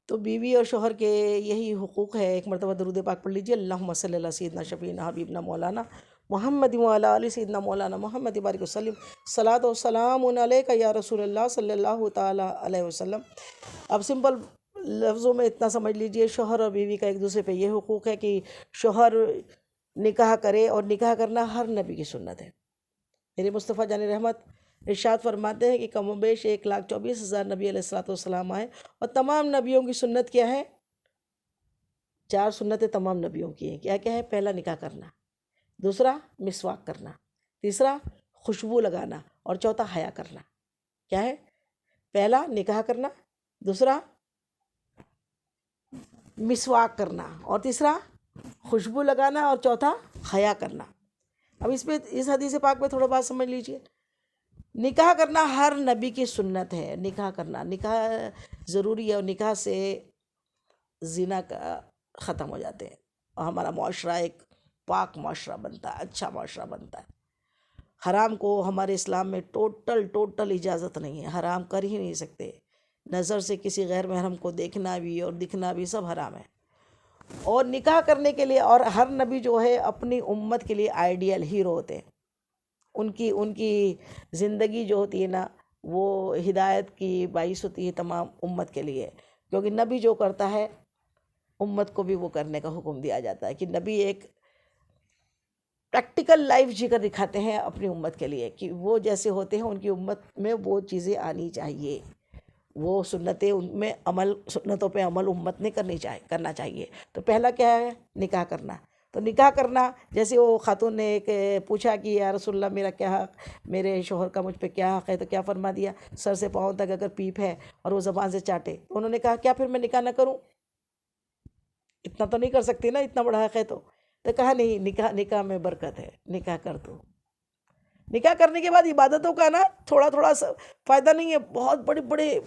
تو بیوی اور شوہر کے یہی حقوق ہے. ایک مرتبہ درود پاک پڑھ لیجیے. اللہم صلی علی سیدنا شفیعنا حبیبنا مولانا محمد وعلی آل سیدنا مولانا محمد بارک وسلم. صلاۃ و سلام علیک یا رسول اللہ صلی اللہ تعالیٰ علیہ وسلم. اب سمپل لفظوں میں اتنا سمجھ لیجئے، شوہر اور بیوی کا ایک دوسرے پہ یہ حقوق ہے کہ شوہر نکاح کرے، اور نکاح کرنا ہر نبی کی سنت ہے. میرے مصطفیٰ جان رحمت ارشاد فرماتے ہیں کہ کم و بیش 1,24,000 نبی علیہ السلام آئے، اور تمام نبیوں کی سنت کیا ہے؟ 4 سنتیں تمام نبیوں کی ہیں. کیا کیا ہے؟ پہلا نکاح کرنا، دوسرا مسواک کرنا، تیسرا خوشبو لگانا، اور چوتھا حیا کرنا. کیا ہے؟ پہلا نکاح کرنا، دوسرا مسواک کرنا، اور تیسرا خوشبو لگانا، اور چوتھا حیا کرنا. اب اس حدیث پاک میں تھوڑا بات سمجھ لیجئے. نکاح کرنا ہر نبی کی سنت ہے. نکاح ضروری ہے، اور نکاح سے زنا کا ختم ہو جاتے ہیں، اور ہمارا معاشرہ ایک پاک معاشرہ بنتا ہے، اچھا معاشرہ بنتا ہے. حرام کو ہمارے اسلام میں ٹوٹل اجازت نہیں ہے. حرام کر ہی نہیں سکتے. نظر سے کسی غیر محرم کو دیکھنا بھی اور دکھنا بھی سب حرام ہے. اور نکاح کرنے کے لیے، اور ہر نبی جو ہے اپنی امت کے لیے آئیڈیل ہیرو ہوتے ہیں. ان کی زندگی جو ہوتی ہے نا، وہ ہدایت کی باعث ہوتی ہے تمام امت کے لیے. کیونکہ نبی جو کرتا ہے امت کو بھی وہ کرنے کا حکم دیا جاتا ہے، کہ نبی ایک پریکٹیکل لائف جی کر دکھاتے ہیں اپنی امت کے لیے، کہ وہ جیسے ہوتے ہیں ان کی امت میں وہ چیزیں آنی چاہیے. وہ سنتیں ان میں عمل، سنتوں پہ عمل امت نے کرنا چاہیے. تو پہلا کیا ہے؟ نکاح کرنا. تو نکاح کرنا، جیسے وہ خاتون نے ایک پوچھا کہ یا رسول اللہ میرا کیا حق، میرے شوہر کا مجھ پہ کیا حق ہے؟ تو کیا فرما دیا؟ سر سے پاؤں تک اگر پیپ ہے اور وہ زبان سے چاٹے. تو انہوں نے کہا کیا پھر میں نکاح نہ کروں؟ اتنا تو نہیں کر سکتی نا، اتنا بڑا حق ہے. تو کہا نہیں، نکاح میں برکت ہے، نکاح کر دو. نکاح کرنے کے بعد عبادتوں کا نا تھوڑا سا فائدہ نہیں ہے، بہت بڑے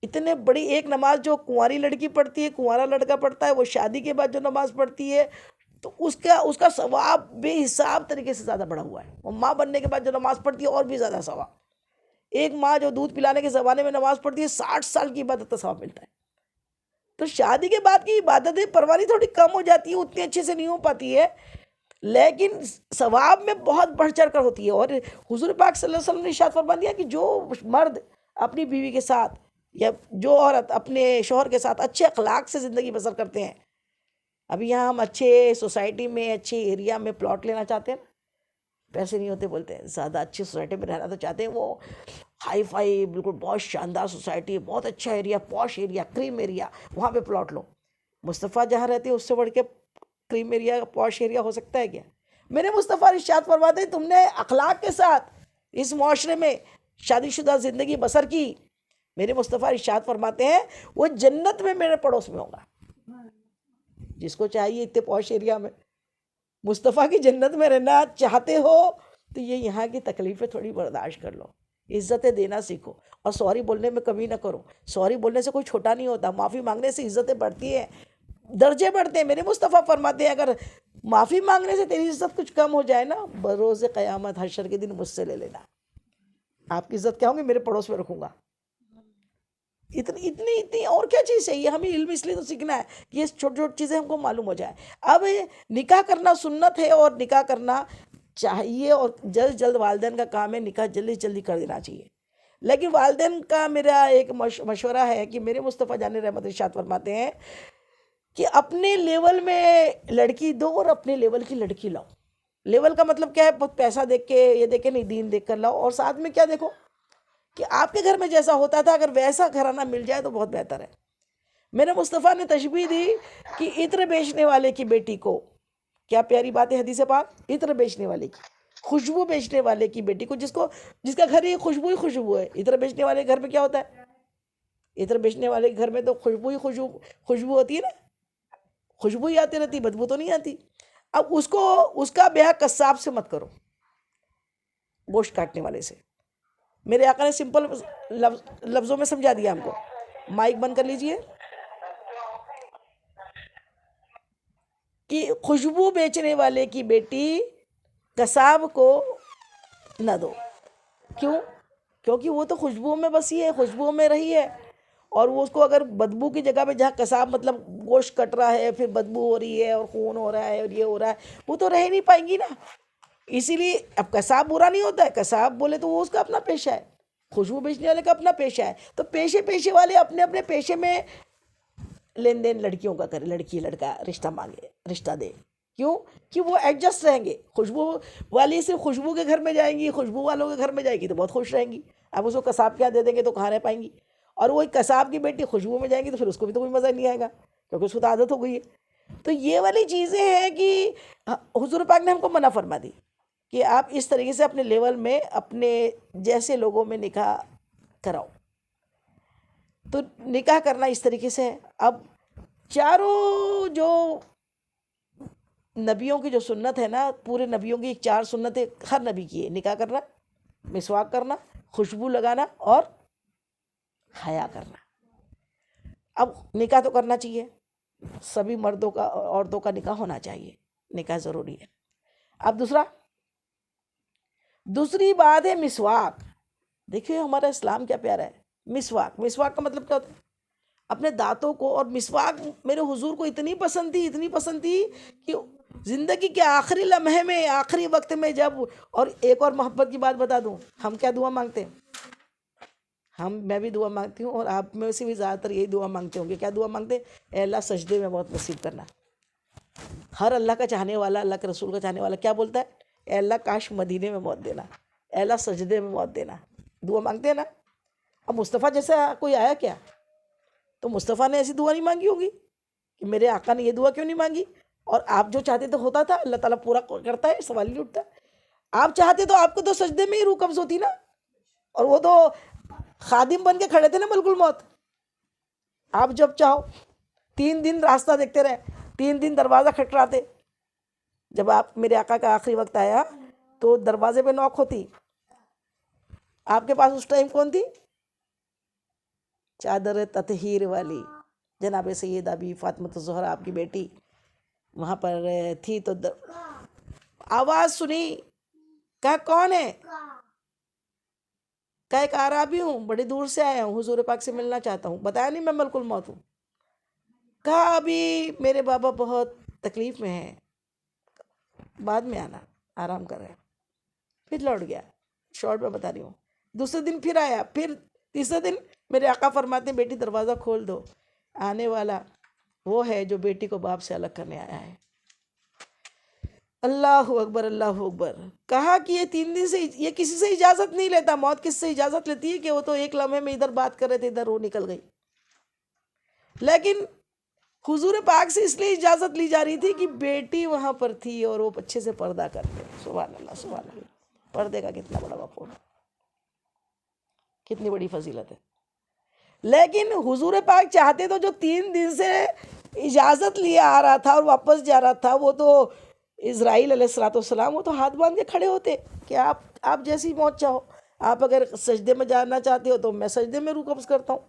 اتنے بڑی ایک نماز جو کنواری لڑکی پڑھتی ہے، کنوارا لڑکا پڑھتا ہے، وہ شادی کے بعد جو نماز پڑھتی ہے، تو اس کا ثواب بے حساب طریقے سے زیادہ بڑھا ہوا ہے. اور ماں بننے کے بعد جو نماز پڑھتی ہے اور بھی زیادہ ثواب. ایک ماں جو دودھ پلانے کے زمانے میں نماز پڑھتی ہے، 60 سال کی عبادت کا ثواب ملتا ہے. تو شادی کے بعد کی عبادتیں پروانی تھوڑی کم ہو جاتی ہیں، اتنی اچھے سے نہیں ہو پاتی ہے، لیکن ثواب میں بہت بڑھ چڑھ کر ہوتی ہے. اور حضور پاک صلی اللہ علیہ وسلم نے ارشاد فرما دیا کہ جو مرد اپنی بیوی کے ساتھ، یا جو عورت اپنے شوہر کے ساتھ اچھے اخلاق سے زندگی بسر کرتے ہیں. ابھی یہاں ہم اچھے سوسائٹی میں، اچھے ایریا میں پلاٹ لینا چاہتے ہیں، پیسے نہیں ہوتے، بولتے ہیں زیادہ اچھی سوسائٹی میں رہنا تو چاہتے ہیں، وہ ہائی فائی بالکل بہت شاندار سوسائٹی، بہت اچھا ایریا، پوش ایریا، کریم ایریا، وہاں پہ پلاٹ لو. مصطفیٰ جہاں رہتے ہیں اس سے بڑھ کے کریم ایریا، پوش ایریا ہو سکتا ہے کیا؟ میرے مصطفیٰ ارشاد فرماتے ہیں تم نے اخلاق کے ساتھ اس معاشرے میں شادی شدہ زندگی بسر کی، میرے مصطفیٰ ارشاد فرماتے ہیں وہ جنت میں میرے پڑوس میں ہوگا. جس کو چاہیے اتنے پوش ایریا میں مصطفیٰ کی جنت میں رہنا چاہتے ہو، تو یہ یہاں کی تکلیفیں تھوڑی برداشت کر لو، عزتیں دینا سیکھو، اور سوری بولنے میں کمی نہ کرو. سوری بولنے سے کوئی چھوٹا نہیں ہوتا، معافی مانگنے سے عزتیں بڑھتی ہیں، درجے بڑھتے ہیں. میرے مصطفیٰ فرماتے ہیں اگر معافی مانگنے سے تیری عزت کچھ کم ہو جائے نا، بروز قیامت حشر کے دن مجھ سے لے لینا، آپ کی عزت کیا ہوگی، میرے پڑوس میں رکھوں گا. اتنی اور کیا چیز چاہیے ہمیں؟ علم اس لیے تو سیکھنا ہے کہ یہ چھوٹی چھوٹی چیزیں ہم کو معلوم ہو جائے. اب نکاح کرنا سنت ہے، اور نکاح کرنا چاہیے، اور جلد والدین کا کام ہے نکاح جلدی کر دینا چاہیے. لیکن والدین کا میرا ایک مشورہ ہے کہ میرے مصطفیٰ جان رحمت ارشاد فرماتے ہیں کہ اپنے لیول میں لڑکی دو اور اپنے لیول کی لڑکی لاؤ. لیول کا مطلب کیا ہے؟ بہت پیسہ دیکھ کے، یہ دیکھ کے نہیں، دین دیکھ کر لاؤ. اور ساتھ میں کیا دیکھو کہ آپ کے گھر میں جیسا ہوتا تھا اگر ویسا گھرانہ مل جائے تو بہت بہتر ہے. میرے مصطفیٰ نے تشبیہ دی کہ عطر بیچنے والے کی بیٹی کو، کیا پیاری بات ہے حدیث پاک، عطر بیچنے والے کی، خوشبو بیچنے والے کی بیٹی کو، جس کا گھر یہ خوشبو ہی خوشبو ہے. عطر بیچنے والے گھر میں کیا ہوتا ہے؟ عطر بیچنے والے گھر میں تو خوشبو ہی خوشبو ہوتی ہے نا، خوشبو ہی آتی رہتی، بدبو تو نہیں آتی. اب اس کا بیاہ قصاب سے مت کرو، گوشت کاٹنے والے سے. میرے آقا نے سمپل لفظوں میں سمجھا دیا ہم کو. مائک بند کر لیجئے. کہ خوشبو بیچنے والے کی بیٹی قصاب کو نہ دو. کیوں؟ کیونکہ وہ تو خوشبو میں بسی ہے، خوشبو میں رہی ہے، اور وہ اس کو اگر بدبو کی جگہ پہ جہاں قصاب مطلب گوشت کٹ رہا ہے پھر بدبو ہو رہی ہے اور خون ہو رہا ہے اور یہ ہو رہا ہے، وہ تو رہ نہیں پائیں گی نا. اسی لیے اب قصاب برا نہیں ہوتا ہے، قصاب بولے تو وہ اس کا اپنا پیشہ ہے، خوشبو بیچنے والے کا اپنا پیشہ ہے. تو پیشے والے اپنے اپنے پیشے میں لین دین لڑکیوں کا کرے، لڑکی لڑکا رشتہ مانگے، رشتہ دے. کیوں کہ وہ ایڈجسٹ رہیں گے. خوشبو والی صرف خوشبو کے گھر میں جائیں گی، خوشبو والوں کے گھر میں جائے گی تو بہت خوش رہیں گی. اب اس کو قصاب کیا دے دیں گے تو کہاں رہ پائیں گی. اور وہ قصاب کی بیٹی خوشبو میں جائے گی تو پھر اس کو بھی تو کوئی مزہ نہیں آئے گا کیونکہ اس کو تو عادت ہو گئی ہے. تو یہ والی چیزیں ہیں کہ حضور پاک نے ہم کو منع فرما دی کہ آپ اس طریقے سے اپنے لیول میں اپنے جیسے لوگوں میں نکاح کراؤ. تو نکاح کرنا اس طریقے سے ہے. اب چاروں جو نبیوں کی جو سنت ہے نا، پورے نبیوں کی 4 سنتیں ہر نبی کی ہے: نکاح کرنا، مسواک کرنا، خوشبو لگانا اور حیا کرنا. اب نکاح تو کرنا چاہیے، سبھی مردوں کا عورتوں کا نکاح ہونا چاہیے، نکاح ضروری ہے. اب دوسری بات ہے مسواک. دیکھیے ہمارا اسلام کیا پیارا ہے. مسواک کا مطلب کیا ہوتا ہے؟ اپنے دانتوں کو. اور مسواک میرے حضور کو اتنی پسند تھی کہ زندگی کے آخری لمحے میں، آخری وقت میں جب. اور ایک اور محبت کی بات بتا دوں، ہم کیا دعا مانگتے ہیں؟ میں بھی دعا مانگتی ہوں اور آپ میں سے بھی زیادہ تر یہی دعا مانگتے ہوں گے. کیا دعا مانگتے ہیں؟ اے اللہ سجدے میں موت نصیب کرنا. ہر اللہ کا چاہنے والا، اللہ کے رسول کا چاہنے والا کیا بولتا ہے؟ اے اللہ کاش مدینے میں موت دینا، اے اللہ سجدے میں موت دینا. دعا مانگتے ہیں نا. اب مصطفیٰ جیسا کوئی آیا کیا؟ تو مصطفیٰ نے ایسی دعا نہیں مانگی ہوگی کہ میرے آقا نے یہ دعا کیوں نہیں مانگی؟ اور آپ جو چاہتے تو ہوتا تھا، اللہ تعالیٰ پورا کرتا ہے، سوال ہی نہیں اٹھتا. آپ چاہتے تو آپ کو تو سجدے میں ہی روح قبض ہوتی نا. اور وہ تو خادم بن کے کھڑے تھے نا ملک الموت. آپ جب چاہو 3 دن راستہ دیکھتے رہے، 3 دن دروازہ کھٹکھٹاتے. جب آپ میرے آقا کا آخری وقت آیا تو دروازے پہ نوک ہوتی. آپ کے پاس اس ٹائم کون تھی؟ چادر تطہیر والی جناب سیدہ بی فاطمۃ الزہرا آپ کی بیٹی وہاں پر تھی. تو آواز سنی، کہا کون ہے؟ کہا ایک عرابی ہوں، بڑی دور سے آیا ہوں، حضور پاک سے ملنا چاہتا ہوں. بتایا نہیں میں ملک الموت ہوں. کہا ابھی میرے بابا بہت تکلیف میں ہیں، بعد میں آنا، آرام کر رہے ہیں. پھر لوٹ گیا. شارٹ میں بتا رہی ہوں. دوسرے دن پھر آیا. پھر تیسرے دن میرے آقا فرماتے ہیں بیٹی دروازہ کھول دو، آنے والا وہ ہے جو بیٹی کو باپ سے الگ کرنے آیا ہے. اللہ اکبر، اللہ اکبر. کہا کہ یہ 3 دن سے یہ کسی سے اجازت نہیں لیتا. موت کس سے اجازت لیتی ہے؟ کہ وہ تو ایک لمحے میں ادھر بات کر رہے تھے، ادھر وہ نکل گئی. لیکن حضور پاک سے اس لیے اجازت لی جا رہی تھی کہ بیٹی وہاں پر تھی اور وہ اچھے سے پردہ کرتے. سبحان اللہ، سبحان اللہ. پردے کا کتنا بڑا مفہوم ہے، کتنی بڑی فضیلت ہے. لیکن حضور پاک چاہتے تو جو 3 دن سے اجازت لیے آ رہا تھا اور واپس جا رہا تھا، وہ تو اسرائیل علیہ السلام، وہ تو ہاتھ باندھ کے کھڑے ہوتے کہ آپ جیسی موت چاہو. آپ اگر سجدے میں جانا چاہتے ہو تو میں سجدے میں روح قبض کرتا ہوں.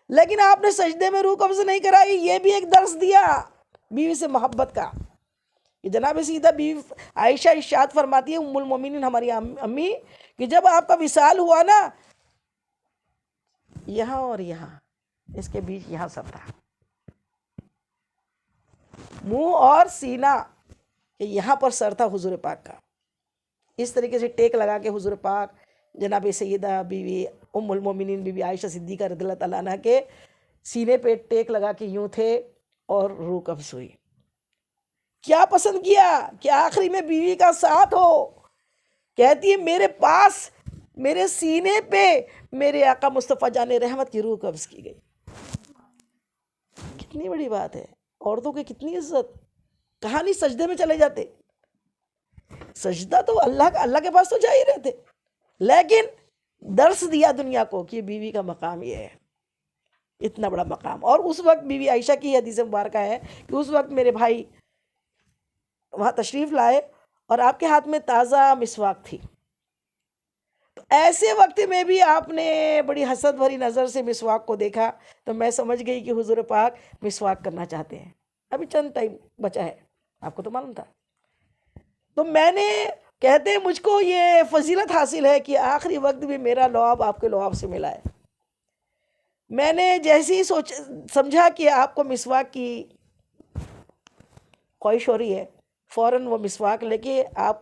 لیکن آپ نے سجدے میں روح قبض نہیں کرائی. یہ بھی ایک درس دیا بیوی سے محبت کا. کہ جناب سیدہ بیوی عائشہ ارشاد فرماتی ہے، ام المومنین ہماری امی، کہ جب آپ کا وصال ہوا نا، یہاں اور یہاں اس کے بیچ یہاں سب تھا، منہ اور سینہ، کہ یہاں پر سر تھا حضور پاک کا. اس طریقے سے ٹیک لگا کے حضور پاک جناب سیدہ بیوی ام المومنین بی بی عائشہ صدیقہ رضی اللہ تعالیٰ عنہ کے سینے پہ ٹیک لگا کے یوں تھے اور روح قبض ہوئی. کیا پسند کیا کہ آخری میں بیوی کا ساتھ ہو. کہتی ہے میرے پاس، میرے سینے پہ میرے آقا مصطفیٰ جان رحمت کی روح قبض کی گئی. کتنی بڑی بات ہے. عورتوں کی کتنی عزت. کہاں نہیں سجدے میں چلے جاتے. سجدہ تو اللہ کے پاس تو جا ہی رہتے، لیکن درس دیا دنیا کو کہ بیوی کا مقام یہ ہے، اتنا بڑا مقام. اور اس وقت بیوی عائشہ کی حدیث مبارکہ ہے کہ اس وقت میرے بھائی وہاں تشریف لائے اور آپ کے ہاتھ میں تازہ مسواک تھی. تو ایسے وقت میں بھی آپ نے بڑی حسد بھری نظر سے مسواک کو دیکھا تو میں سمجھ گئی کہ حضور پاک مسواک کرنا چاہتے ہیں. ابھی چند ٹائم بچا ہے، آپ کو تو معلوم تھا. تو میں نے کہتے ہیں مجھ کو یہ فضیلت حاصل ہے کہ آخری وقت بھی میرا لعاب آپ کے لعاب سے ملا ہے. میں نے جیسے ہی سمجھا کہ آپ کو مسواک کی خواہش ہو رہی ہے، فوراً وہ مسواک لے کے، آپ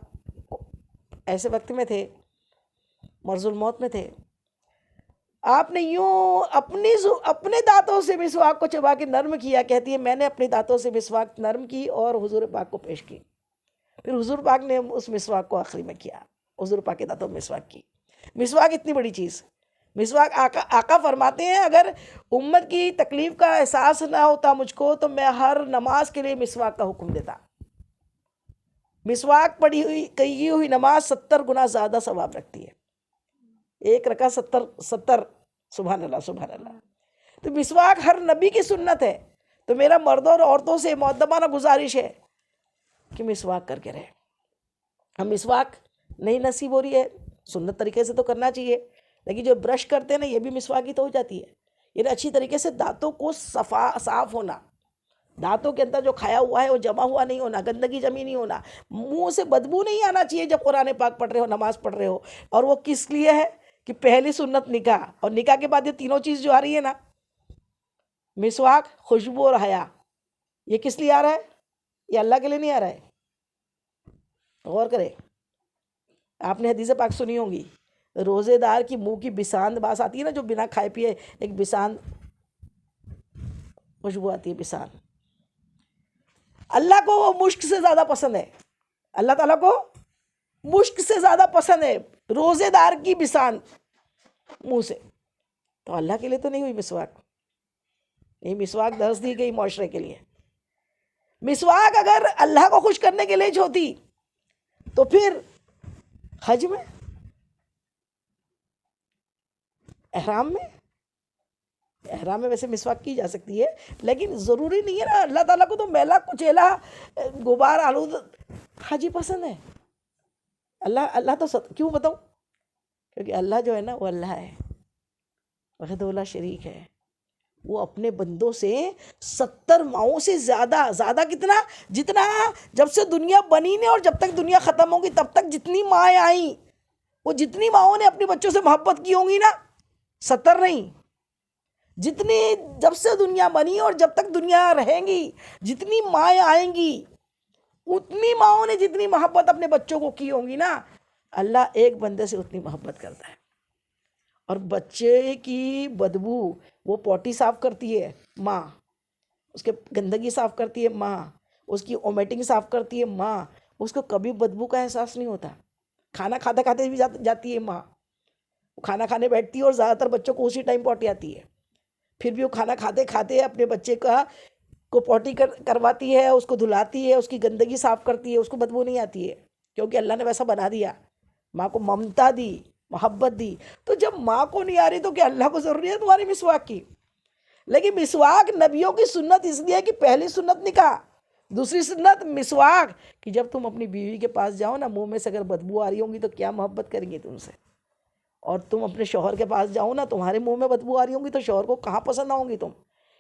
ایسے وقت میں تھے، مرض الموت میں تھے، آپ نے یوں اپنے دانتوں سے مسواک کو چبا کے نرم کیا. کہتی ہے میں نے اپنے دانتوں سے مسواک نرم کی اور حضور پاک کو پیش کی. پھر حضور پاک نے اس مسواک کو آخری میں کیا، حضور پاک کے دانتوں میں مسواک کی. مسواک اتنی بڑی چیز، مسواک آقا فرماتے ہیں اگر امت کی تکلیف کا احساس نہ ہوتا مجھ کو تو میں ہر نماز کے لیے مسواک کا حکم دیتا. مسواک پڑھی ہوئی کہی ہوئی نماز 70 گنا زیادہ ثواب رکھتی ہے. ایک رکعت 70. سبحان اللہ سبحان اللہ. تو مسواک ہر نبی کی سنت ہے. تو میرا مردوں اور عورتوں سے مؤدبانہ گزارش ہے کہ مسواک کر کے رہے. ہم مسواک نہیں نصیب ہو رہی ہے، سنت طریقے سے تو کرنا چاہیے، لیکن جو برش کرتے ہیں نا یہ بھی مسواک ہی تو ہو جاتی ہے. یعنی اچھی طریقے سے دانتوں کو صاف ہونا، دانتوں کے اندر جو کھایا ہوا ہے وہ جمع ہوا نہیں ہونا، گندگی جمی نہیں ہونا، منہ سے بدبو نہیں آنا چاہیے جب قرآن پاک پڑھ رہے ہو، نماز پڑھ رہے ہو. اور وہ کس لیے ہے کہ پہلی سنت نکاح، اور نکاح کے بعد یہ تینوں چیز جو آ رہی ہے نا، مسواک، خوشبو اور حیا، یہ کس لیے آ رہا ہے؟ یہ اللہ کے لیے نہیں آ رہا ہے. غور کرے. آپ نے حدیث پاک سنی ہوگی، روزے دار کی منہ کی بساند باس آتی ہے نا، جو بنا کھائے پیے ایک بساند خوشبو آتی ہے، بساند. اللہ کو وہ مشک سے زیادہ پسند ہے، اللہ تعالیٰ کو مشک سے زیادہ پسند ہے روزے دار کی بساند منہ سے. تو اللہ کے لیے تو نہیں ہوئی مسواک. نہیں، مسواک درس دی گئی معاشرے کے لیے. مسواک اگر اللہ کو خوش کرنے کے لیے ہوتی تو پھر حج میں، احرام میں ویسے مسواک کی جا سکتی ہے، لیکن ضروری نہیں ہے نا. اللہ تعالیٰ کو تو میلا کچیلا غبار آلود حج ہی پسند ہے. اللہ تو کیوں بتاؤں؟ کیونکہ اللہ جو ہے نا وہ اللہ ہے، وحدہ لا شریک ہے. وہ اپنے بندوں سے 70 ماؤں سے زیادہ کتنا؟ جتنا جب سے دنیا بنی نہیں اور جب تک دنیا ختم ہوگی تب تک جتنی مائیں آئیں، وہ جتنی ماؤں نے اپنے بچوں سے محبت کی ہوں گی نا، 70 نہیں، جتنی جب سے دنیا بنی اور جب تک دنیا رہیں گی جتنی مائیں آئیں گی، اتنی ماؤں نے جتنی محبت اپنے بچوں کو کی ہوں گی نا، اللہ ایک بندے سے اتنی محبت کرتا ہے. اور بچے کی بدبو وہ پوٹی صاف کرتی ہے ماں، اس کے گندگی صاف کرتی ہے ماں، اس کی اومیٹنگ صاف کرتی ہے ماں، اس کو کبھی بدبو کا احساس نہیں ہوتا. کھانا کھاتے کھاتے بھی جاتی ہے ماں، کھانا کھانے بیٹھتی ہے اور زیادہ تر بچوں کو اسی ٹائم پوٹی آتی ہے، پھر بھی وہ کھانا کھاتے کھاتے اپنے بچے کو پوٹی کرواتی ہے، اس کو دھلاتی ہے، اس کی گندگی صاف کرتی ہے، اس کو بدبو نہیں آتی ہے، کیونکہ اللہ نے ویسا بنا دیا. ماں کو ممتا دی، محبت دی. تو جب ماں کو نہیں آ رہی تو کیا اللہ کو ضروری ہے تمہاری مسواک کی؟ لیکن مسواک نبیوں کی سنت اس لیے کہ پہلی سنت نکاح، دوسری سنت مسواک، کہ جب تم اپنی بیوی کے پاس جاؤ نا، منہ میں سے اگر بدبو آ رہی ہوں گی تو کیا محبت کریں گے تم سے. اور تم اپنے شوہر کے پاس جاؤ نا، تمہارے منہ میں بدبو آ رہی ہوں گی تو شوہر کو کہاں پسند آؤں گی تم.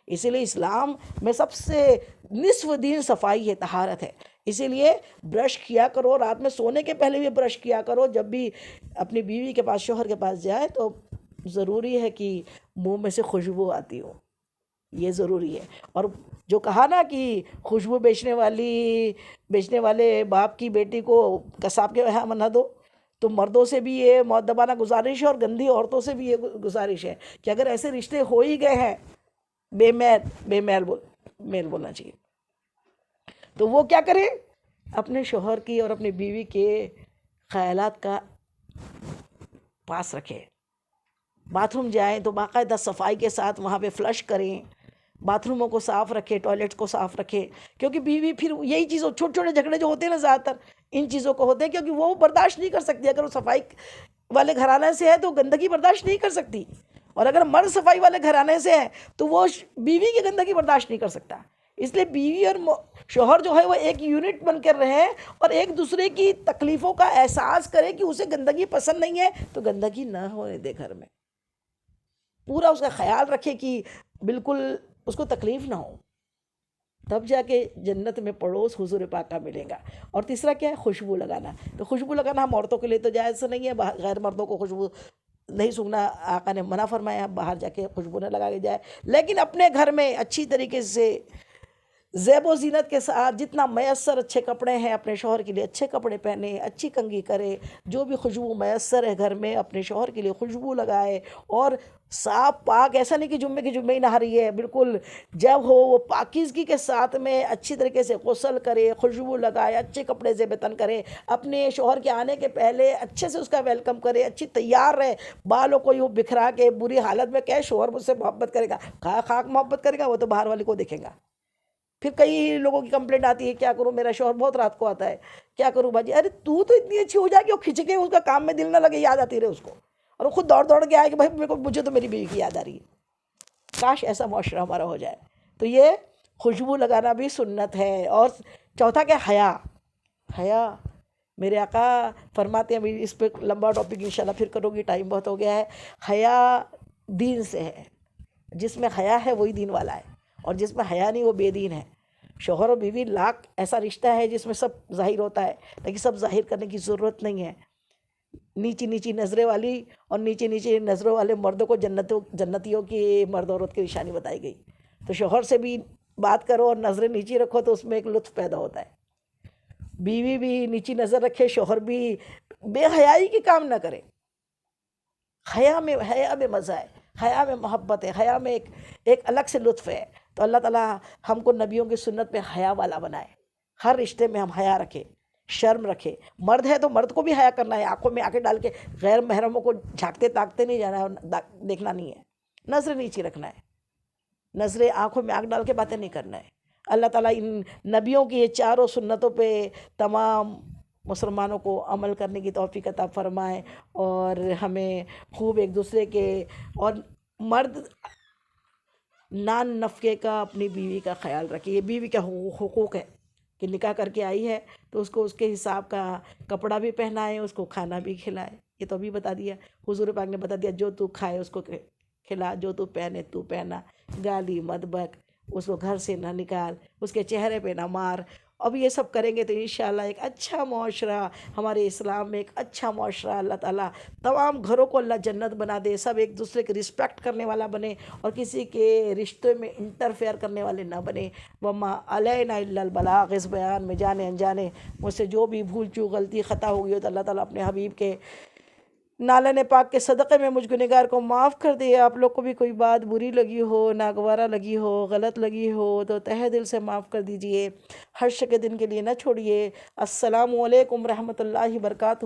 اسی لیے اسلام میں سب سے نصف دین صفائی ہے، طہارت ہے. اسی لیے برش کیا کرو، رات میں سونے کے پہلے بھی برش کیا کرو. جب بھی اپنی بیوی کے پاس، شوہر کے پاس جائے تو ضروری ہے کہ منہ میں سے خوشبو آتی ہو، یہ ضروری ہے. اور جو کہا نا کہ خوشبو بیچنے والے باپ کی بیٹی کو قصاب کے یہاں نہ دو، تو مردوں سے بھی یہ مؤدبانہ گزارش ہے اور گندی عورتوں سے بھی یہ گزارش ہے کہ اگر ایسے رشتے ہو ہی گئے ہیں، میل بولنا چاہیے، تو وہ کیا کرے؟ اپنے شوہر کی اور اپنی بیوی کے خیالات کا پاس رکھے. باتھ روم جائیں تو باقاعدہ صفائی کے ساتھ وہاں پہ فلش کریں، باتھ روموں کو صاف رکھے، ٹوائلٹ کو صاف رکھے. کیونکہ بیوی پھر یہی چیزوں، چھوٹے چھوٹے جھگڑے جو ہوتے ہیں نا زیادہ تر ان چیزوں کو ہوتے ہیں، کیونکہ وہ برداشت نہیں کر سکتی. اگر وہ صفائی والے گھرانے سے ہے تو گندگی برداشت نہیں کر سکتی، اور اگر مرد صفائی والے گھرانے سے ہے تو وہ بیوی کی گندگی برداشت نہیں کر سکتا. اس لیے بیوی اور شوہر جو ہے وہ ایک یونٹ بن کر رہے اور ایک دوسرے کی تکلیفوں کا احساس کرے کہ اسے گندگی پسند نہیں ہے تو گندگی نہ ہونے دے گھر میں. پورا اس کا خیال رکھے کہ بالکل اس کو تکلیف نہ ہو، تب جا کے جنت میں پڑوس حضور پاک کا ملے گا. اور تیسرا کیا ہے؟ خوشبو لگانا. تو خوشبو لگانا ہم عورتوں کے لیے تو جائز نہیں ہے، غیر مردوں کو خوشبو نہیں سونگھنا آقا نے منع فرمایا، باہر جا کے خوشبو نہ لگا کے جائے، لیکن اپنے گھر میں اچھی طریقے سے زیب و زینت کے ساتھ جتنا میسر اچھے کپڑے ہیں اپنے شوہر کے لیے اچھے کپڑے پہنے، اچھی کنگھی کرے، جو بھی خوشبو میسر ہے گھر میں اپنے شوہر کے لیے خوشبو لگائے، اور صاف پاک، ایسا نہیں کہ جمعے کی جمعے ہی نہا رہی ہے، بالکل جب ہو وہ پاکیزگی کے ساتھ میں اچھی طریقے سے غسل کرے، خوشبو لگائے، اچھے کپڑے زیب تن کرے، اپنے شوہر کے آنے کے پہلے اچھے سے اس کا ویلکم کرے، اچھی تیار رہے، بالوں کو یوں بکھرا کے بری حالت میں کہ شوہر مجھ سے محبت کرے گا، خاک محبت کرے گا، وہ تو باہر والے کو دیکھے گا۔ پھر کئی لوگوں کی کمپلینٹ آتی ہے، کیا کروں میرا شوہر بہت رات کو آتا ہے، کیا کروں باجی، ارے تو اتنی اچھی ہو جائے کہ وہ کھنچ کے اس کا کام میں دل نہ لگے، یاد آتی رہے اس کو، اور وہ خود دوڑ دوڑ کے آئے کہ بھائی مجھے تو میری بیوی کی یاد آ رہی ہے۔ کاش ایسا معاشرہ ہمارا ہو جائے۔ تو یہ خوشبو لگانا بھی سنت ہے۔ اور چوتھا کیا، حیا۔ حیا، میرے آقا فرماتے ہیں، ابھی اس پہ لمبا ٹاپک انشاءاللہ پھر کرو گی، ٹائم بہت ہو گیا ہے۔ حیا دین سے ہے، جس میں حیا ہے وہی دین والا ہے، اور جس میں حیا نہیں وہ بے دین ہے۔ شوہر اور بیوی لاکھ ایسا رشتہ ہے جس میں سب ظاہر ہوتا ہے، لیکن سب ظاہر کرنے کی ضرورت نہیں ہے۔ نیچی نیچی نظریں والی اور نیچے نیچے نظروں والے مردوں کو جنتیوں کی مرد عورت کی نشانی بتائی گئی۔ تو شوہر سے بھی بات کرو اور نظریں نیچی رکھو تو اس میں ایک لطف پیدا ہوتا ہے۔ بیوی بھی نیچی نظر رکھے، شوہر بھی بے حیائی کے کام نہ کرے۔ حیا میں مزہ ہے، حیا میں محبت ہے، حیا میں ایک الگ سے لطف ہے۔ تو اللہ تعالیٰ ہم کو نبیوں کی سنت میں حیا والا بنائے، ہر رشتے میں ہم حیا رکھیں، شرم رکھے۔ مرد ہے تو مرد کو بھی حیا کرنا ہے، آنکھوں میں آنکھیں ڈال کے غیر محرموں کو جھانکتے تاکتے نہیں جانا ہے، دیکھنا نہیں ہے، نظر نیچی رکھنا ہے، نظریں آنکھوں میں آنکھ ڈال کے باتیں نہیں کرنا ہے۔ اللہ تعالیٰ ان نبیوں کی یہ چاروں سنتوں پہ تمام مسلمانوں کو عمل کرنے کی توفیق عطا فرمائے، اور ہمیں خوب ایک دوسرے کے، اور مرد نان نفقے کا اپنی بیوی کا خیال رکھے۔ یہ بیوی کا حقوق ہے کہ نکاح کر کے آئی ہے تو اس کو اس کے حساب کا کپڑا بھی پہنائے، اس کو کھانا بھی کھلائے۔ یہ تو ابھی بتا دیا، حضور پاک نے بتا دیا، جو تو کھائے اس کو کھلا، جو تو پہنے تو پہنا، گالی مت بک، اس کو گھر سے نہ نکال، اس کے چہرے پہ نہ مار۔ اب یہ سب کریں گے تو انشاءاللہ ایک اچھا معاشرہ، ہمارے اسلام میں ایک اچھا معاشرہ، اللہ تعالیٰ تمام گھروں کو اللہ جنت بنا دے، سب ایک دوسرے کے رسپیکٹ کرنے والا بنے، اور کسی کے رشتے میں انٹرفیئر کرنے والے نہ بنے۔ وما علینا الا البلاغ، اس بیان میں جانے انجانے مجھ سے جو بھی بھول چوک غلطی خطا ہو گئی ہو تو اللہ تعالیٰ اپنے حبیب کے نالن پاک کے صدقے میں مجھ گنہگار کو معاف کر دے۔ آپ لوگ کو بھی کوئی بات بری لگی ہو، ناگوارہ لگی ہو، غلط لگی ہو تو تہہ دل سے معاف کر دیجئے، حشر کے دن کے لیے نہ چھوڑیے۔ السلام علیکم رحمۃ اللہ وبرکاتہ۔